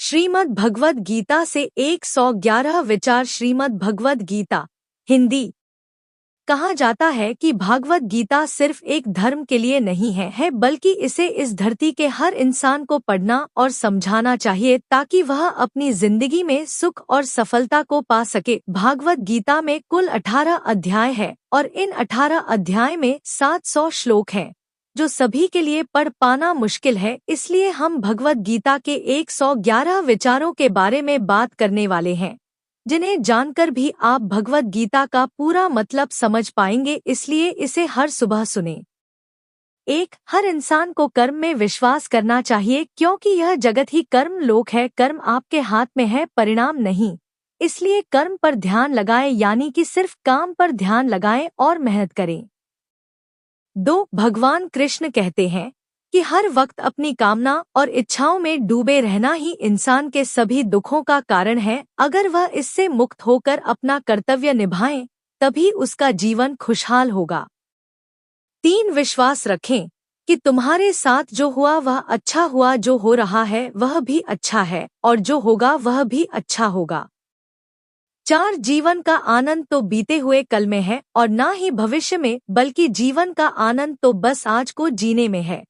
श्रीमद् भगवद गीता से 111 विचार। श्रीमद् भगवद गीता हिंदी। कहा जाता है कि भागवत गीता सिर्फ एक धर्म के लिए नहीं है बल्कि इसे इस धरती के हर इंसान को पढ़ना और समझाना चाहिए ताकि वह अपनी जिंदगी में सुख और सफलता को पा सके। भागवत गीता में कुल 18 अध्याय है और इन 18 अध्याय में 700 श्लोक हैं, जो सभी के लिए पढ़ पाना मुश्किल है। इसलिए हम भगवत गीता के 111 विचारों के बारे में बात करने वाले हैं, जिन्हें जानकर भी आप भगवत गीता का पूरा मतलब समझ पाएंगे। इसलिए इसे हर सुबह सुनें। 1. हर इंसान को कर्म में विश्वास करना चाहिए, क्योंकि यह जगत ही कर्म लोक है। कर्म आपके हाथ में है, परिणाम नहीं। इसलिए कर्म पर ध्यान लगाएं, यानी कि सिर्फ काम पर ध्यान लगाएं और मेहनत करें। 2. भगवान कृष्ण कहते हैं कि हर वक्त अपनी कामना और इच्छाओं में डूबे रहना ही इंसान के सभी दुखों का कारण है। अगर वह इससे मुक्त होकर अपना कर्तव्य निभाए, तभी उसका जीवन खुशहाल होगा। 3. विश्वास रखें कि तुम्हारे साथ जो हुआ वह अच्छा हुआ, जो हो रहा है वह भी अच्छा है और जो होगा वह भी अच्छा होगा। 4. जीवन का आनंद तो बीते हुए कल में है और ना ही भविष्य में, बल्कि जीवन का आनंद तो बस आज को जीने में है।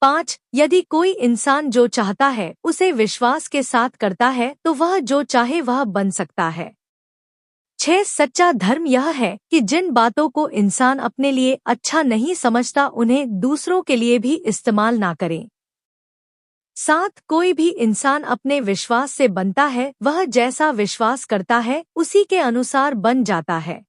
5. यदि कोई इंसान जो चाहता है उसे विश्वास के साथ करता है तो वह जो चाहे वह बन सकता है। 6. सच्चा धर्म यह है कि जिन बातों को इंसान अपने लिए अच्छा नहीं समझता उन्हें दूसरों के लिए भी इस्तेमाल ना करें। 7. कोई भी इंसान अपने विश्वास से बनता है, वह जैसा विश्वास करता है उसी के अनुसार बन जाता है।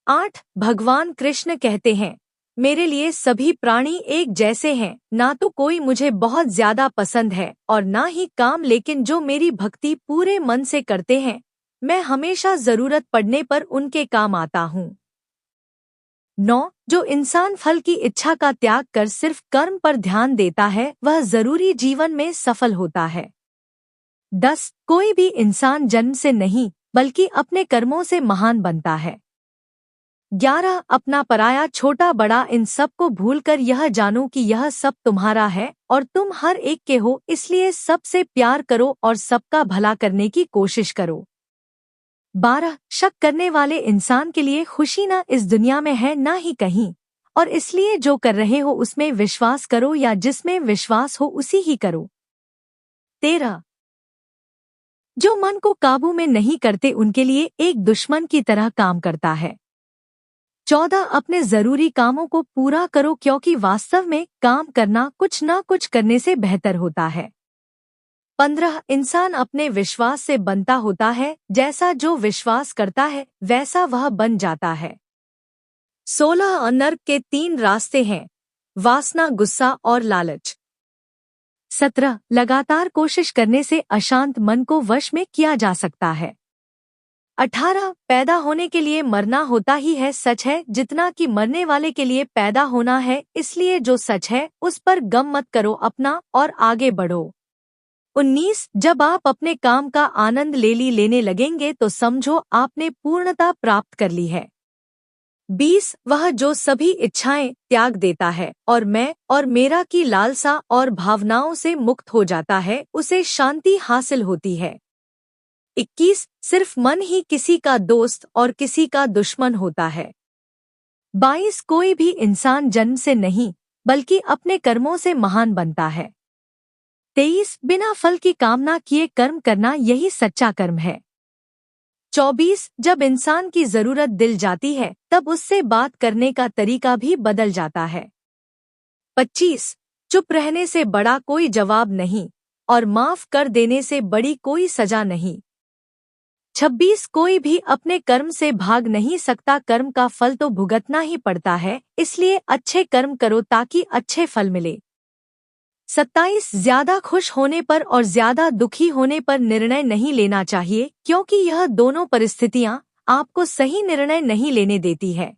8. भगवान कृष्ण कहते हैं, मेरे लिए सभी प्राणी एक जैसे हैं, ना तो कोई मुझे बहुत ज्यादा पसंद है और ना ही काम, लेकिन जो मेरी भक्ति पूरे मन से करते हैं, मैं हमेशा जरूरत पड़ने पर उनके काम आता हूँ। 9. जो इंसान फल की इच्छा का त्याग कर सिर्फ कर्म पर ध्यान देता है, वह जरूरी जीवन में सफल होता है। 10. कोई भी इंसान जन्म से नहीं बल्कि अपने कर्मों से महान बनता है। 11. अपना पराया, छोटा बड़ा इन सब को भूलकर यह जानो कि यह सब तुम्हारा है और तुम हर एक के हो, इसलिए सबसे प्यार करो और सबका भला करने की कोशिश करो। 12. शक करने वाले इंसान के लिए खुशी ना इस दुनिया में है ना ही कहीं, और इसलिए जो कर रहे हो उसमें विश्वास करो, या जिसमें विश्वास हो उसी ही करो। 13. जो मन को काबू में नहीं करते उनके लिए एक दुश्मन की तरह काम करता है। 14. अपने जरूरी कामों को पूरा करो, क्योंकि वास्तव में काम करना कुछ ना कुछ करने से बेहतर होता है। 15. इंसान अपने विश्वास से बनता होता है, जैसा जो विश्वास करता है वैसा वह बन जाता है। 16. नर्क के 3 रास्ते हैं, वासना, गुस्सा और लालच। 17. लगातार कोशिश करने से अशांत मन को वश में किया जा सकता है। 18. पैदा होने के लिए मरना होता ही है, सच है जितना कि मरने वाले के लिए पैदा होना है, इसलिए जो सच है उस पर गम मत करो अपना और आगे बढ़ो। 19. जब आप अपने काम का आनंद लेने लगेंगे तो समझो आपने पूर्णता प्राप्त कर ली है। 20. वह जो सभी इच्छाएं त्याग देता है और मैं और मेरा की लालसा और भावनाओं से मुक्त हो जाता है, उसे शांति हासिल होती है। 21. सिर्फ मन ही किसी का दोस्त और किसी का दुश्मन होता है। 22. कोई भी इंसान जन्म से नहीं बल्कि अपने कर्मों से महान बनता है। 23. बिना फल की कामना किए कर्म करना यही सच्चा कर्म है। 24. जब इंसान की जरूरत दिल जाती है तब उससे बात करने का तरीका भी बदल जाता है। 25. चुप रहने से बड़ा कोई जवाब नहीं और माफ कर देने से बड़ी कोई सजा नहीं। 26. कोई भी अपने कर्म से भाग नहीं सकता, कर्म का फल तो भुगतना ही पड़ता है, इसलिए अच्छे कर्म करो ताकि अच्छे फल मिले। 27. ज्यादा खुश होने पर और ज्यादा दुखी होने पर निर्णय नहीं लेना चाहिए, क्योंकि यह दोनों परिस्थितियां आपको सही निर्णय नहीं लेने देती है।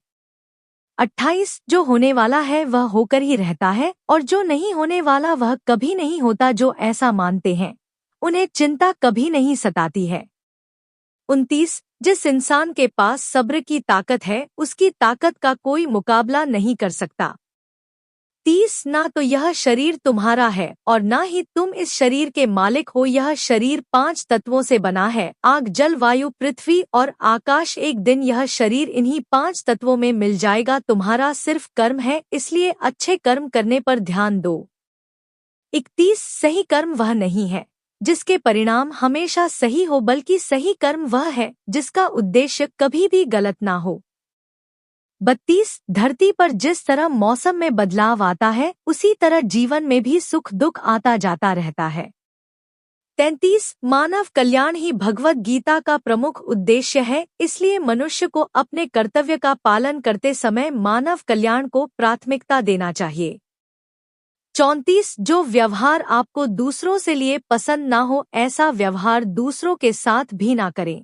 28. जो होने वाला है वह होकर ही रहता है और जो नहीं होने वाला वह कभी नहीं होता। जो ऐसा मानते हैं उन्हें चिंता कभी नहीं सताती है। 29. जिस इंसान के पास सब्र की ताकत है उसकी ताकत का कोई मुकाबला नहीं कर सकता। 30 ना तो यह शरीर तुम्हारा है और ना ही तुम इस शरीर के मालिक हो। यह शरीर 5 तत्वों से बना है, आग, जल, वायु, पृथ्वी और आकाश। एक दिन यह शरीर इन्हीं 5 तत्वों में मिल जाएगा। तुम्हारा सिर्फ कर्म है, इसलिए अच्छे कर्म करने पर ध्यान दो। 31 सही कर्म वह नहीं है जिसके परिणाम हमेशा सही हो, बल्कि सही कर्म वह है जिसका उद्देश्य कभी भी गलत ना हो। 32 धरती पर जिस तरह मौसम में बदलाव आता है, उसी तरह जीवन में भी सुख दुख आता जाता रहता है। 33 मानव कल्याण ही भगवत गीता का प्रमुख उद्देश्य है, इसलिए मनुष्य को अपने कर्तव्य का पालन करते समय मानव कल्याण को प्राथमिकता देना चाहिए। 34 जो व्यवहार आपको दूसरों से लिए पसंद ना हो, ऐसा व्यवहार दूसरों के साथ भी ना करें।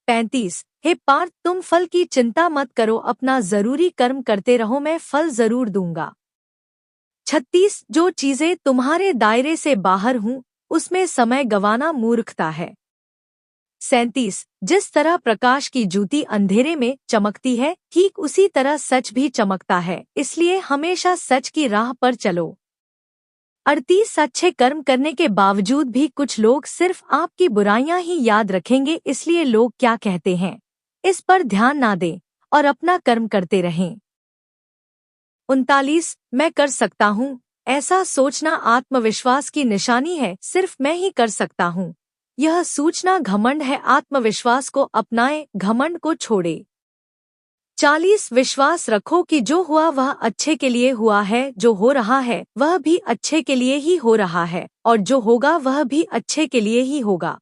35 हे पार्थ, तुम फल की चिंता मत करो, अपना जरूरी कर्म करते रहो, मैं फल जरूर दूंगा। 36 जो चीजें तुम्हारे दायरे से बाहर हूं, उसमें समय गंवाना मूर्खता है। 37 जिस तरह प्रकाश की ज्योति अंधेरे में चमकती है, ठीक उसी तरह सच भी चमकता है, इसलिए हमेशा सच की राह पर चलो। 38 अच्छे कर्म करने के बावजूद भी कुछ लोग सिर्फ आपकी बुराइयां ही याद रखेंगे, इसलिए लोग क्या कहते हैं इस पर ध्यान ना दें और अपना कर्म करते रहें। 39 मैं कर सकता हूँ, ऐसा सोचना आत्मविश्वास की निशानी है। सिर्फ मैं ही कर सकता हूँ, यह सूचना घमंड है। आत्मविश्वास को अपनाएं, घमंड को छोड़े। 40 विश्वास रखो कि जो हुआ वह अच्छे के लिए हुआ है, जो हो रहा है वह भी अच्छे के लिए ही हो रहा है, और जो होगा वह भी अच्छे के लिए ही होगा।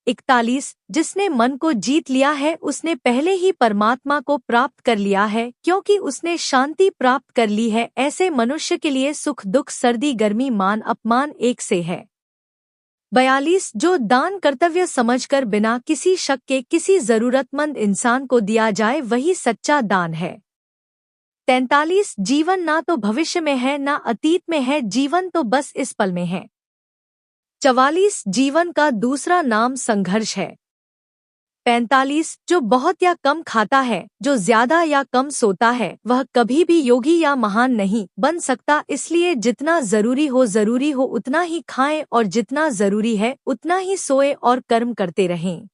41 जिसने मन को जीत लिया है, उसने पहले ही परमात्मा को प्राप्त कर लिया है, क्योंकि उसने शांति प्राप्त कर ली है। ऐसे मनुष्य के लिए सुख दुख, सर्दी गर्मी, मान अपमान एक से है। 42 जो दान कर्तव्य समझकर बिना किसी शक के किसी जरूरतमंद इंसान को दिया जाए, वही सच्चा दान है। 43 जीवन ना तो भविष्य में है ना अतीत में है, जीवन तो बस इस पल में है। 44 जीवन का दूसरा नाम संघर्ष है। 45 जो बहुत या कम खाता है, जो ज्यादा या कम सोता है, वह कभी भी योगी या महान नहीं बन सकता, इसलिए जितना जरूरी हो उतना ही खाएं और जितना जरूरी है उतना ही सोए और कर्म करते रहें।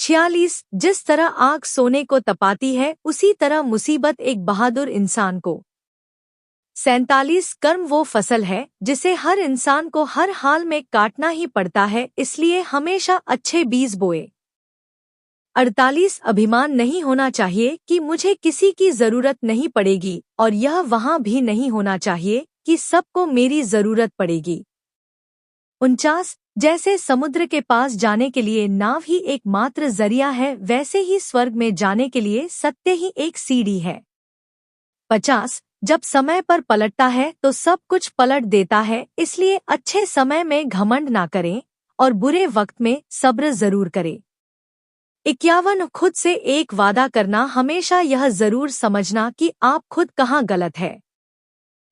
46 जिस तरह आग सोने को तपाती है, उसी तरह मुसीबत एक बहादुर इंसान को। 47 कर्म वो फसल है जिसे हर इंसान को हर हाल में काटना ही पड़ता है, इसलिए हमेशा अच्छे बीज बोए। 48 अभिमान नहीं होना चाहिए कि मुझे किसी की जरूरत नहीं पड़ेगी, और यह वहाँ भी नहीं होना चाहिए कि सबको मेरी जरूरत पड़ेगी। 49 जैसे समुद्र के पास जाने के लिए नाव ही एकमात्र जरिया है, वैसे ही स्वर्ग में जाने के लिए सत्य ही एक सीढ़ी है। 50 जब समय पर पलटता है तो सब कुछ पलट देता है, इसलिए अच्छे समय में घमंड ना करें और बुरे वक्त में सब्र जरूर करें। 51 खुद से एक वादा करना, हमेशा यह जरूर समझना कि आप खुद कहाँ गलत है।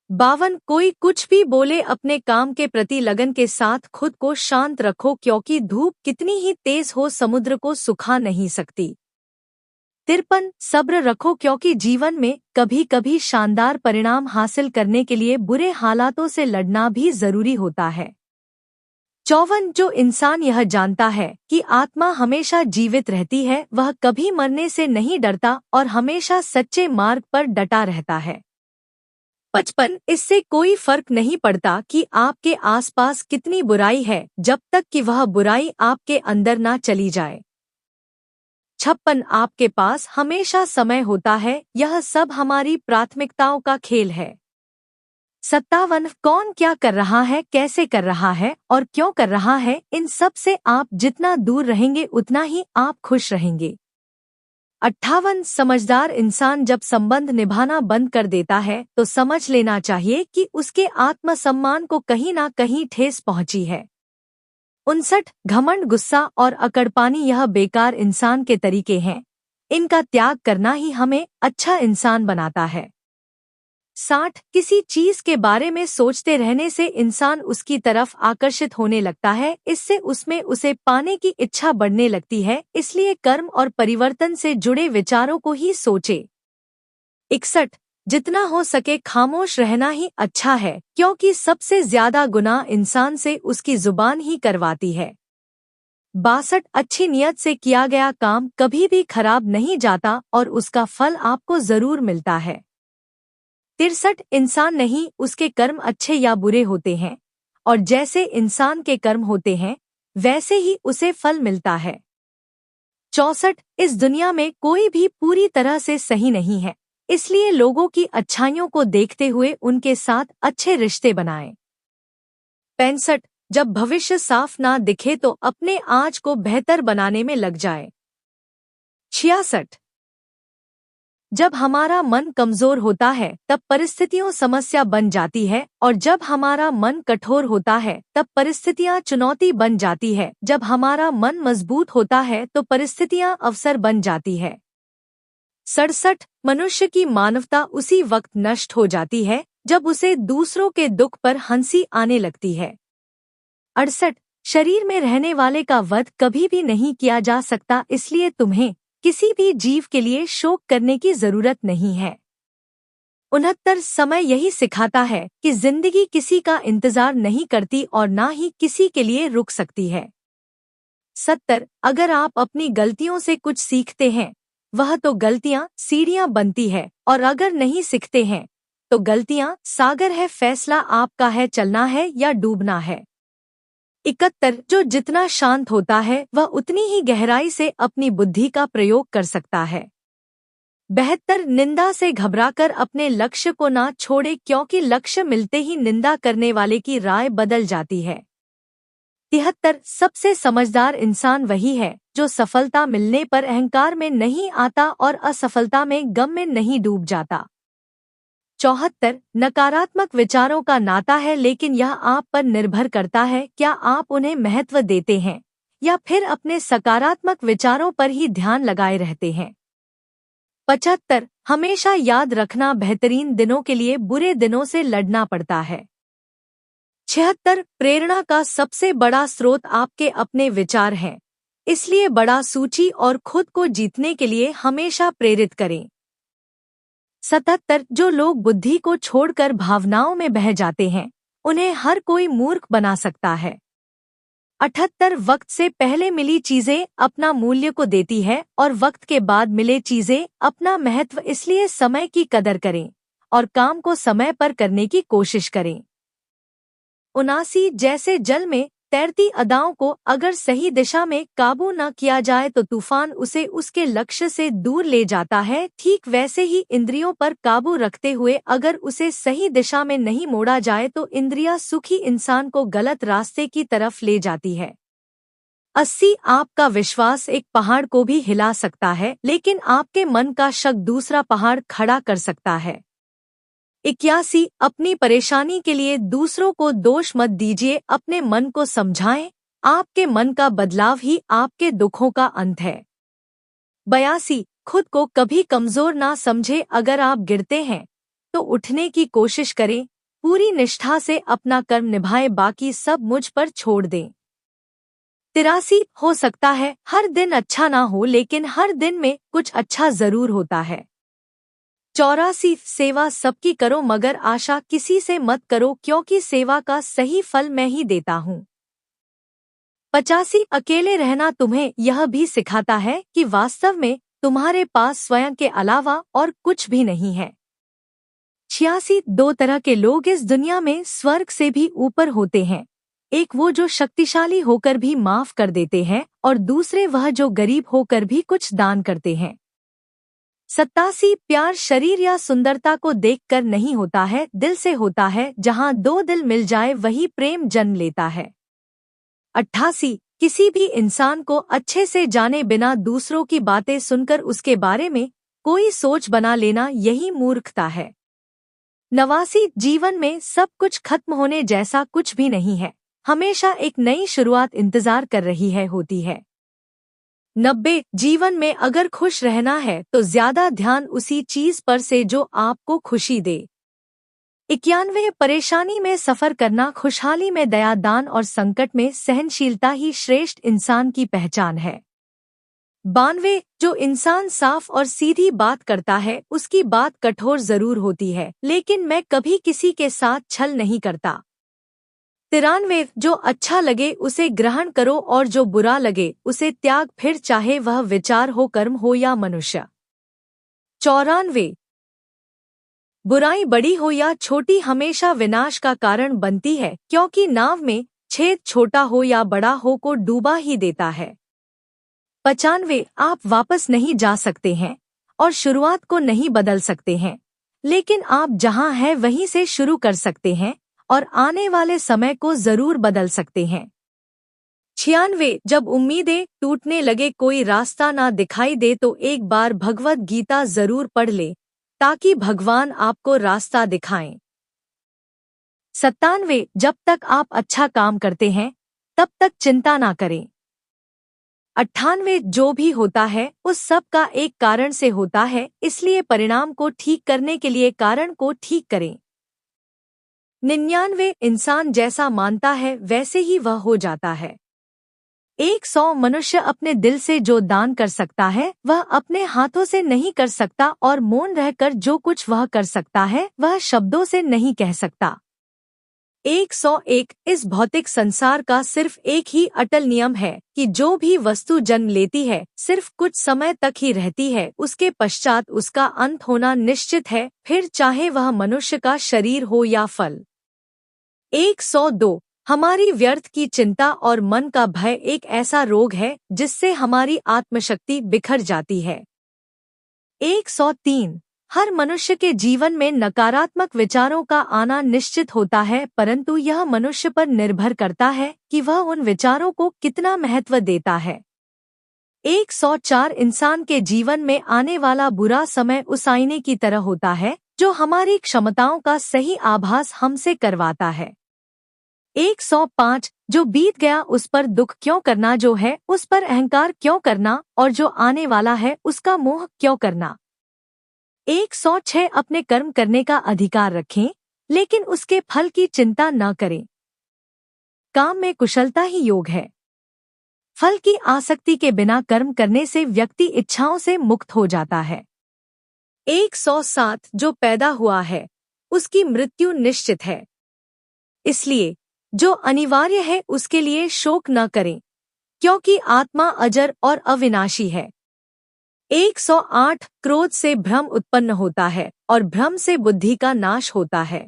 52 कोई कुछ भी बोले, अपने काम के प्रति लगन के साथ खुद को शांत रखो, क्योंकि धूप कितनी ही तेज हो समुद्र को सुखा नहीं सकती। 53 सब्र रखो, क्योंकि जीवन में कभी कभी शानदार परिणाम हासिल करने के लिए बुरे हालातों से लड़ना भी जरूरी होता है। 54 जो इंसान यह जानता है कि आत्मा हमेशा जीवित रहती है, वह कभी मरने से नहीं डरता और हमेशा सच्चे मार्ग पर डटा रहता है। 55 इससे कोई फर्क नहीं पड़ता कि आपके आसपास कितनी बुराई है, जब तक कि वह बुराई आपके अंदर ना चली जाए। 56 आपके पास हमेशा समय होता है, यह सब हमारी प्राथमिकताओं का खेल है। 57 कौन क्या कर रहा है, कैसे कर रहा है और क्यों कर रहा है, इन सब से आप जितना दूर रहेंगे उतना ही आप खुश रहेंगे। 58 समझदार इंसान जब संबंध निभाना बंद कर देता है तो समझ लेना चाहिए कि उसके आत्मसम्मान को कहीं ना कहीं ठेस पहुंची है। 59 घमंड, गुस्सा और अकड़पानी यह बेकार इंसान के तरीके हैं, इनका त्याग करना ही हमें अच्छा इंसान बनाता है। 60 किसी चीज के बारे में सोचते रहने से इंसान उसकी तरफ आकर्षित होने लगता है, इससे उसमें उसे पाने की इच्छा बढ़ने लगती है, इसलिए कर्म और परिवर्तन से जुड़े विचारों को ही सोचे। 61 जितना हो सके खामोश रहना ही अच्छा है, क्योंकि सबसे ज्यादा गुनाह इंसान से उसकी जुबान ही करवाती है। 62 अच्छी नियत से किया गया काम कभी भी खराब नहीं जाता और उसका फल आपको जरूर मिलता है। 63 इंसान नहीं, उसके कर्म अच्छे या बुरे होते हैं, और जैसे इंसान के कर्म होते हैं वैसे ही उसे फल मिलता है। 64 इस दुनिया में कोई भी पूरी तरह से सही नहीं है, इसलिए लोगों की अच्छाइयों को देखते हुए उनके साथ अच्छे रिश्ते बनाएं। 65 जब भविष्य साफ ना दिखे तो अपने आज को बेहतर बनाने में लग जाए। 66 जब हमारा मन कमजोर होता है तब परिस्थितियां समस्या बन जाती है, और जब हमारा मन कठोर होता है तब परिस्थितियां चुनौती बन जाती है। जब हमारा मन मजबूत होता है तो परिस्थितियां अवसर बन जाती है। 67 मनुष्य की मानवता उसी वक्त नष्ट हो जाती है जब उसे दूसरों के दुख पर हंसी आने लगती है। 68 शरीर में रहने वाले का वध कभी भी नहीं किया जा सकता, इसलिए तुम्हें किसी भी जीव के लिए शोक करने की जरूरत नहीं है। 69 समय यही सिखाता है कि जिंदगी किसी का इंतजार नहीं करती और ना ही किसी के लिए रुक सकती है। 70 अगर आप अपनी गलतियों से कुछ सीखते हैं वह तो गलतियां सीढ़ियां बनती है, और अगर नहीं सीखते हैं तो गलतियां सागर है। फैसला आपका है, चलना है या डूबना है। 71 जो जितना शांत होता है वह उतनी ही गहराई से अपनी बुद्धि का प्रयोग कर सकता है। 72 निंदा से घबराकर अपने लक्ष्य को ना छोड़े, क्योंकि लक्ष्य मिलते ही निंदा करने वाले की राय बदल जाती है। 73 सबसे समझदार इंसान वही है जो सफलता मिलने पर अहंकार में नहीं आता और असफलता में गम में नहीं डूब जाता। 74 नकारात्मक विचारों का नाता है, लेकिन यह आप पर निर्भर करता है क्या आप उन्हें महत्व देते हैं या फिर अपने सकारात्मक विचारों पर ही ध्यान लगाए रहते हैं। 75 हमेशा याद रखना बेहतरीन दिनों के लिए बुरे दिनों से लड़ना पड़ता है। 76 प्रेरणा का सबसे बड़ा स्रोत आपके अपने विचार हैं, इसलिए बड़ा सूची और खुद को जीतने के लिए हमेशा प्रेरित करें। 77 जो लोग बुद्धि को छोड़कर भावनाओं में बह जाते हैं उन्हें हर कोई मूर्ख बना सकता है। 78 वक्त से पहले मिली चीजें अपना मूल्य को देती है और वक्त के बाद मिले चीजें अपना महत्व, इसलिए समय की कदर करें और काम को समय पर करने की कोशिश करें। 79 जैसे जल में तैरती अदाओं को अगर सही दिशा में काबू न किया जाए तो तूफान उसे उसके लक्ष्य से दूर ले जाता है, ठीक वैसे ही इंद्रियों पर काबू रखते हुए अगर उसे सही दिशा में नहीं मोड़ा जाए तो इंद्रियां सुखी इंसान को गलत रास्ते की तरफ ले जाती है। 80 आपका विश्वास एक पहाड़ को भी हिला सकता है, लेकिन आपके मन का शक दूसरा पहाड़ खड़ा कर सकता है। 81 अपनी परेशानी के लिए दूसरों को दोष मत दीजिए, अपने मन को समझाएं, आपके मन का बदलाव ही आपके दुखों का अंत है। 82 खुद को कभी कमजोर ना समझे, अगर आप गिरते हैं तो उठने की कोशिश करें, पूरी निष्ठा से अपना कर्म निभाएं, बाकी सब मुझ पर छोड़ दें। 83 हो सकता है हर दिन अच्छा ना हो, लेकिन हर दिन में कुछ अच्छा जरूर होता है। 84 सेवा सबकी करो मगर आशा किसी से मत करो, क्योंकि सेवा का सही फल मैं ही देता हूँ। 85 अकेले रहना तुम्हें यह भी सिखाता है कि वास्तव में तुम्हारे पास स्वयं के अलावा और कुछ भी नहीं है। 86 दो तरह के लोग इस दुनिया में स्वर्ग से भी ऊपर होते हैं, एक वो जो शक्तिशाली होकर भी माफ कर देते हैं और दूसरे वह जो गरीब होकर भी कुछ दान करते हैं। 87 प्यार शरीर या सुंदरता को देखकर नहीं होता है, दिल से होता है, जहां दो दिल मिल जाए वही प्रेम जन्म लेता है। 88 किसी भी इंसान को अच्छे से जाने बिना दूसरों की बातें सुनकर उसके बारे में कोई सोच बना लेना यही मूर्खता है। 89 जीवन में सब कुछ खत्म होने जैसा कुछ भी नहीं है, हमेशा एक नई शुरुआत इंतजार कर रही है होती है। 90 जीवन में अगर खुश रहना है तो ज्यादा ध्यान उसी चीज पर से जो आपको खुशी दे। 91 परेशानी में सफर करना, खुशहाली में दया, दान और संकट में सहनशीलता ही श्रेष्ठ इंसान की पहचान है। 92 जो इंसान साफ और सीधी बात करता है उसकी बात कठोर जरूर होती है, लेकिन मैं कभी किसी के साथ छल नहीं करता। 93 जो अच्छा लगे उसे ग्रहण करो और जो बुरा लगे उसे त्याग, फिर चाहे वह विचार हो, कर्म हो या मनुष्य। 94 बुराई बड़ी हो या छोटी हमेशा विनाश का कारण बनती है, क्योंकि नाव में छेद छोटा हो या बड़ा हो को डूबा ही देता है। 95 आप वापस नहीं जा सकते हैं और शुरुआत को नहीं बदल सकते हैं, लेकिन आप जहां हैं वहीं से शुरू कर सकते हैं और आने वाले समय को जरूर बदल सकते हैं। 96 जब उम्मीदें टूटने लगे, कोई रास्ता ना दिखाई दे तो एक बार भगवद गीता जरूर पढ़ ले ताकि भगवान आपको रास्ता दिखाएं। 97 जब तक आप अच्छा काम करते हैं तब तक चिंता ना करें। 98 जो भी होता है उस सब का एक कारण से होता है, इसलिए परिणाम को ठीक करने के लिए कारण को ठीक करें। 99 इंसान जैसा मानता है वैसे ही वह हो जाता है। 100 मनुष्य अपने दिल से जो दान कर सकता है वह अपने हाथों से नहीं कर सकता, और मौन रहकर जो कुछ वह कर सकता है वह शब्दों से नहीं कह सकता। 101 इस भौतिक संसार का सिर्फ एक ही अटल नियम है कि जो भी वस्तु जन्म लेती है सिर्फ कुछ समय तक ही रहती है, उसके पश्चात उसका अंत होना निश्चित है, फिर चाहे वह मनुष्य का शरीर हो या फल। 102 हमारी व्यर्थ की चिंता और मन का भय एक ऐसा रोग है जिससे हमारी आत्मशक्ति बिखर जाती है। 103 हर मनुष्य के जीवन में नकारात्मक विचारों का आना निश्चित होता है, परंतु यह मनुष्य पर निर्भर करता है कि वह उन विचारों को कितना महत्व देता है। 104 इंसान के जीवन में आने वाला बुरा समय उस आईने की तरह होता है जो हमारी क्षमताओं का सही आभास हमसे करवाता है। 105 जो बीत गया उस पर दुख क्यों करना, जो है उस पर अहंकार क्यों करना, और जो आने वाला है उसका मोह क्यों करना। 106 अपने कर्म करने का अधिकार रखें, लेकिन उसके फल की चिंता न करें। काम में कुशलता ही योग है। फल की आसक्ति के बिना कर्म करने से व्यक्ति इच्छाओं से मुक्त हो जाता है। 107 जो पैदा हुआ है उसकी मृत्यु निश्चित है, इसलिए जो अनिवार्य है उसके लिए शोक न करें, क्योंकि आत्मा अजर और अविनाशी है। 108 क्रोध से भ्रम उत्पन्न होता है और भ्रम से बुद्धि का नाश होता है।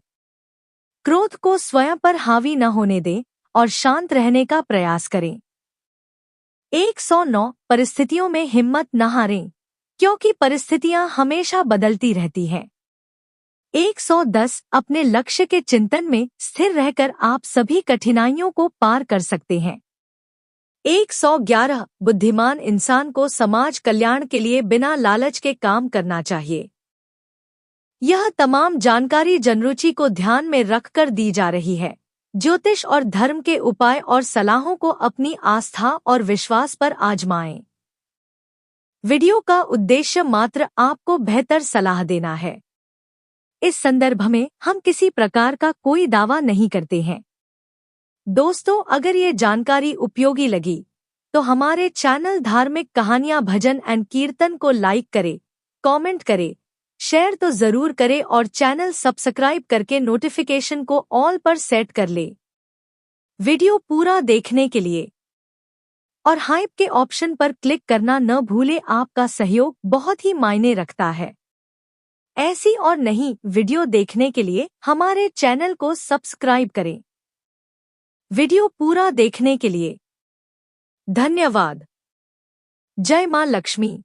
क्रोध को स्वयं पर हावी न होने दें और शांत रहने का प्रयास करें। 109 परिस्थितियों में हिम्मत न हारें, क्योंकि परिस्थितियां हमेशा बदलती रहती हैं। 110 अपने लक्ष्य के चिंतन में स्थिर रहकर आप सभी कठिनाइयों को पार कर सकते हैं। 111 बुद्धिमान इंसान को समाज कल्याण के लिए बिना लालच के काम करना चाहिए। यह तमाम जानकारी जनरुचि को ध्यान में रखकर दी जा रही है। ज्योतिष और धर्म के उपाय और सलाहों को अपनी आस्था और विश्वास पर आजमाएं। वीडियो का उद्देश्य मात्र आपको बेहतर सलाह देना है। इस संदर्भ में हम किसी प्रकार का कोई दावा नहीं करते हैं। दोस्तों, अगर ये जानकारी उपयोगी लगी तो हमारे चैनल धार्मिक कहानियां भजन एंड कीर्तन को लाइक करें, कमेंट करें, शेयर तो जरूर करें और चैनल सब्सक्राइब करके नोटिफिकेशन को ऑल पर सेट कर ले। वीडियो पूरा देखने के लिए और हाइप के ऑप्शन पर क्लिक करना न भूले, आपका सहयोग बहुत ही मायने रखता है। ऐसी और नई वीडियो देखने के लिए हमारे चैनल को सब्सक्राइब करें। वीडियो पूरा देखने के लिए धन्यवाद। जय मां लक्ष्मी।